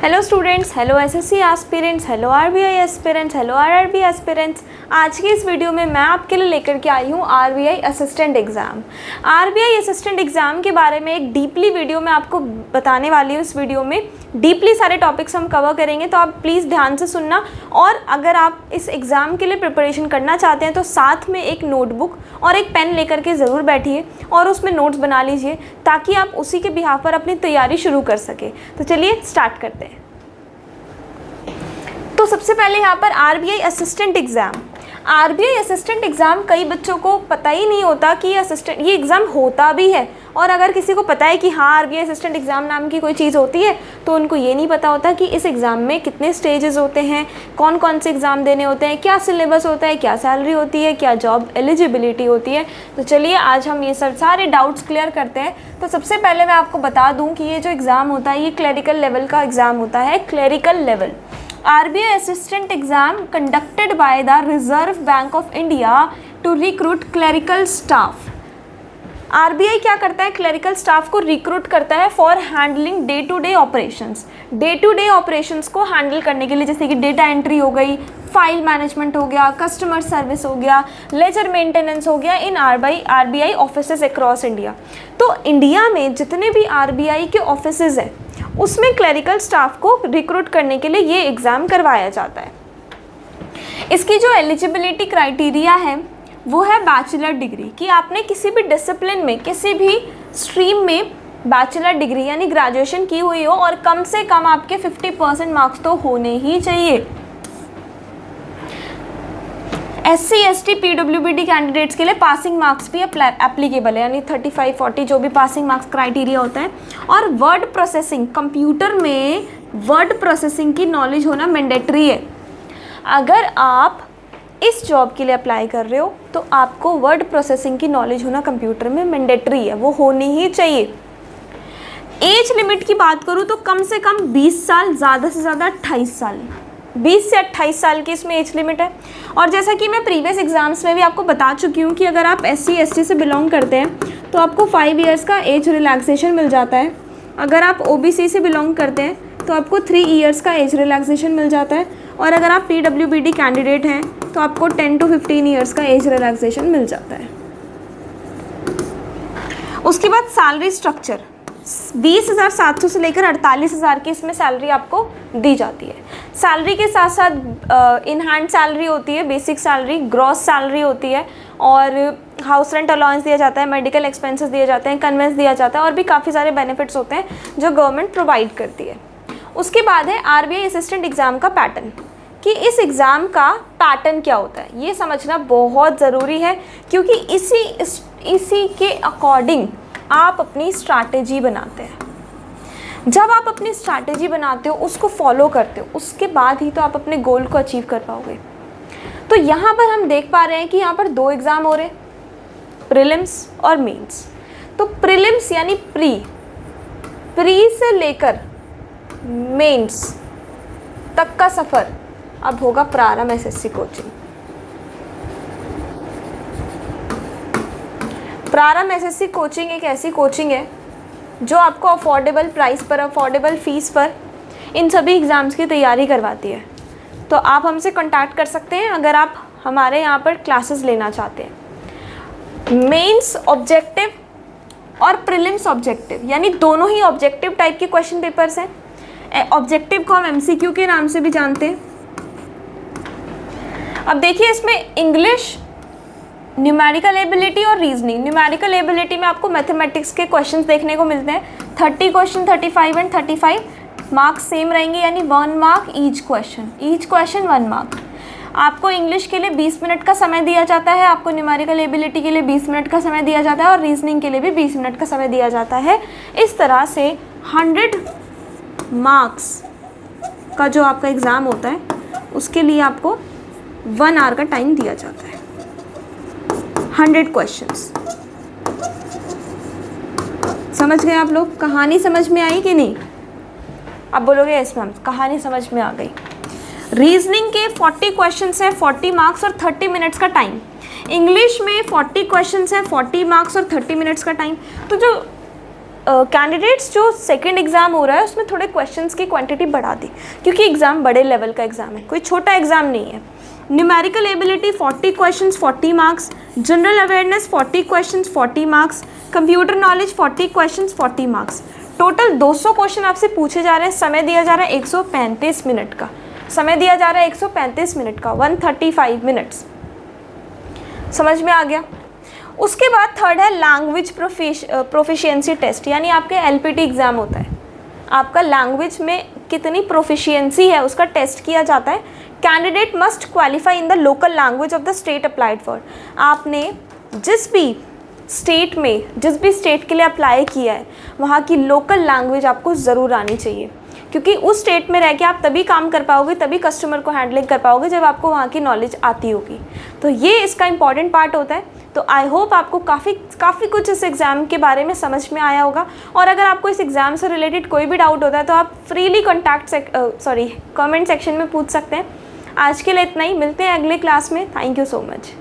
Hello students, hello SSC aspirants, hello RBI aspirants, hello RRB aspirants. आज की इस video में मैं आपके लिए लेकर के आई हूँ RBI assistant exam. RBI assistant exam के बारे में एक डीपली वीडियो मैं आपको बताने वाली हूँ। इस वीडियो में डीपली सारे टॉपिक्स हम कवर करेंगे, तो आप प्लीज़ ध्यान से सुनना। और अगर आप इस एग्ज़ाम के लिए प्रिपरेशन करना चाहते हैं तो साथ में एक नोटबुक और एक पेन लेकर के ज़रूर बैठिए और उसमें नोट्स बना लीजिए, ताकि आप उसी के बिहाफ पर अपनी तैयारी शुरू कर सकें। तो चलिए स्टार्ट करते हैं। तो सबसे पहले यहाँ पर आरबीआई असिस्टेंट एग्ज़ाम कई बच्चों को पता ही नहीं होता कि ये एग्ज़ाम होता भी है। और अगर किसी को पता है कि हाँ आरबीआई असिस्टेंट एग्ज़ाम नाम की कोई चीज़ होती है, तो उनको ये नहीं पता होता कि इस एग्ज़ाम में कितने स्टेजेस होते हैं, कौन कौन से एग्ज़ाम देने होते हैं, क्या सिलेबस होता है, क्या सैलरी होती है, क्या जॉब एलिजिबिलिटी होती है। तो चलिए आज हम ये सब सारे डाउट्स क्लियर करते हैं। तो सबसे पहले मैं आपको बता दूँ कि ये जो एग्ज़ाम होता है ये क्लरिकल लेवल का एग्ज़ाम होता है। Clerical level RBI assistant exam conducted by the Reserve Bank of India to recruit clerical staff। RBI क्या करता है? क्लरिकल स्टाफ को रिक्रूट करता है for handling day to day operations. Day to day operations को handle करने के लिए, जैसे कि डेटा एंट्री हो गई, फाइल मैनेजमेंट हो गया, कस्टमर सर्विस हो गया, लेजर मेंटेनेंस हो गया इन RBI ऑफिसेज अक्रॉस इंडिया। तो इंडिया में जितने भी RBI के ऑफिसेज हैं उसमें क्लरिकल स्टाफ को रिक्रूट करने के लिए ये एग्ज़ाम करवाया जाता है। इसकी जो एलिजिबिलिटी क्राइटेरिया है वो है बैचलर डिग्री, कि आपने किसी भी डिसिप्लिन में, किसी भी स्ट्रीम में बैचलर डिग्री यानी ग्रेजुएशन की हुई हो और कम से कम आपके 50% मार्क्स तो होने ही चाहिए। SC ST PWBD कैंडिडेट्स के लिए पासिंग मार्क्स भी एप्लीकेबल है, यानी 35-40 जो भी पासिंग मार्क्स क्राइटेरिया होता है। और वर्ड प्रोसेसिंग, कंप्यूटर में वर्ड प्रोसेसिंग की नॉलेज होना मैंडेटरी है। अगर आप इस जॉब के लिए अप्लाई कर रहे हो तो आपको वर्ड प्रोसेसिंग की नॉलेज होना कंप्यूटर में मैंडेटरी है, वो होनी ही चाहिए। एज लिमिट की बात करूँ तो कम से कम 20 साल, ज़्यादा से ज़्यादा 28 साल, 20 से 28 साल की इसमें एज लिमिट है। और जैसा कि मैं प्रीवियस एग्जाम्स में भी आपको बता चुकी हूँ कि अगर आप SC ST से बिलोंग करते हैं तो आपको 5 इयर्स का एज रिलैक्सेशन मिल जाता है। अगर आप OBC से बिलोंग करते हैं तो आपको 3 इयर्स का एज रिलैक्सेशन मिल जाता है। और अगर आप PWBD कैंडिडेट हैं तो आपको 10 to 15 इयर्स का एज रिलैक्सेशन मिल जाता है। उसके बाद सैलरी स्ट्रक्चर 20,700 से लेकर 48,000 की इसमें सैलरी आपको दी जाती है। सैलरी के साथ साथ इन हैंड सैलरी होती है, बेसिक सैलरी, ग्रॉस सैलरी होती है, और हाउस रेंट अलाउंस दिया जाता है, मेडिकल एक्सपेंसेस दिए जाते हैं, कन्वेंस दिया जाता है, और भी काफ़ी सारे बेनिफिट्स होते हैं जो गवर्नमेंट प्रोवाइड करती है। उसके बाद है RBI असिस्टेंट एग्ज़ाम का पैटर्न, कि इस एग्ज़ाम का पैटर्न क्या होता है ये समझना बहुत ज़रूरी है, क्योंकि इसी के अकॉर्डिंग आप अपनी स्ट्रैटेजी बनाते हैं। जब आप अपनी स्ट्रैटेजी बनाते हो, उसको फॉलो करते हो, उसके बाद ही तो आप अपने गोल को अचीव कर पाओगे। तो यहाँ पर हम देख पा रहे हैं कि यहाँ पर 2 एग्ज़ाम हो रहे हैं, प्रीलिम्स और मेंस। तो प्रीलिम्स यानी प्री से लेकर मेंस तक का सफ़र अब होगा प्रारंभ SSC कोचिंग। प्रारंभ SSC कोचिंग एक ऐसी कोचिंग है जो आपको अफोर्डेबल प्राइस पर, अफोर्डेबल फ़ीस पर इन सभी एग्ज़ाम्स की तैयारी करवाती है। तो आप हमसे कांटेक्ट कर सकते हैं अगर आप हमारे यहाँ पर क्लासेस लेना चाहते हैं। मेंस ऑब्जेक्टिव और प्रीलिम्स ऑब्जेक्टिव, यानी दोनों ही ऑब्जेक्टिव टाइप के क्वेश्चन पेपर्स हैं। ऑब्जेक्टिव को हम MCQ के नाम से भी जानते हैं। अब देखिए, इसमें इंग्लिश, न्यूमेरिकल एबिलिटी और रीजनिंग। न्यूमेरिकल एबिलिटी में आपको मैथमेटिक्स के क्वेश्चंस देखने को मिलते हैं। 30 क्वेश्चन, 35 एंड 35 मार्क्स सेम रहेंगे, यानी 1 मार्क ईच क्वेश्चन 1 मार्क। आपको इंग्लिश के लिए 20 मिनट का समय दिया जाता है, आपको न्यूमेरिकल एबिलिटी के लिए 20 मिनट का समय दिया जाता है, और रीजनिंग के लिए भी 20 मिनट का समय दिया जाता है। इस तरह से 100 मार्क्स का जो आपका एग्ज़ाम होता है उसके लिए आपको 1 आवर का टाइम दिया जाता है। 100 क्वेश्चंस। समझ गए आप लोग? कहानी समझ में आई कि नहीं? आप बोलोगे यस मैम, कहानी समझ में आ गई। रीजनिंग के 40 क्वेश्चंस हैं, 40 मार्क्स और 30 मिनट्स का टाइम। इंग्लिश में 40 क्वेश्चंस हैं, 40 मार्क्स और 30 मिनट्स का टाइम। तो जो कैंडिडेट्स जो सेकंड एग्ज़ाम हो रहा है उसमें थोड़े क्वेश्चंस की क्वांटिटी बढ़ा दी, क्योंकि एग्ज़ाम बड़े लेवल का एग्ज़ाम है, कोई छोटा एग्ज़ाम नहीं है। Numerical ability 40 questions 40 marks, general awareness 40 questions 40 marks, computer knowledge 40 questions 40 marks. Total 200 question आपसे पूछे जा रहे हैं। समय दिया जा रहा है 135 मिनट का, समय दिया जा रहा है 135 मिनट का, 135 मिनट्स। समझ में आ गया। उसके बाद थर्ड है लैंग्वेज प्रोफिशिएंसी टेस्ट, यानी आपके एलपीटी एग्ज़ाम होता है, आपका लैंग्वेज में कितनी प्रोफिशिएंसी है उसका टेस्ट किया जाता है। Candidate must qualify in the local language of the state applied for. आपने जिस भी स्टेट के लिए अप्लाई किया है वहाँ की लोकल लैंग्वेज आपको ज़रूर आनी चाहिए, क्योंकि उस स्टेट में रह के आप तभी काम कर पाओगे, तभी कस्टमर को हैंडलिंग कर पाओगे जब आपको वहाँ की नॉलेज आती होगी। तो ये इसका इंपॉर्टेंट पार्ट होता है। तो आई होप आपको काफ़ी कुछ इस एग्ज़ाम के बारे में समझ में आया होगा। और अगर आपको इस एग्ज़ाम से रिलेटेड कोई भी डाउट होता है तो आप फ्रीली कमेंट सेक्शन में पूछ सकते हैं। आज के लिए इतना ही, मिलते हैं अगले क्लास में। Thank you so much.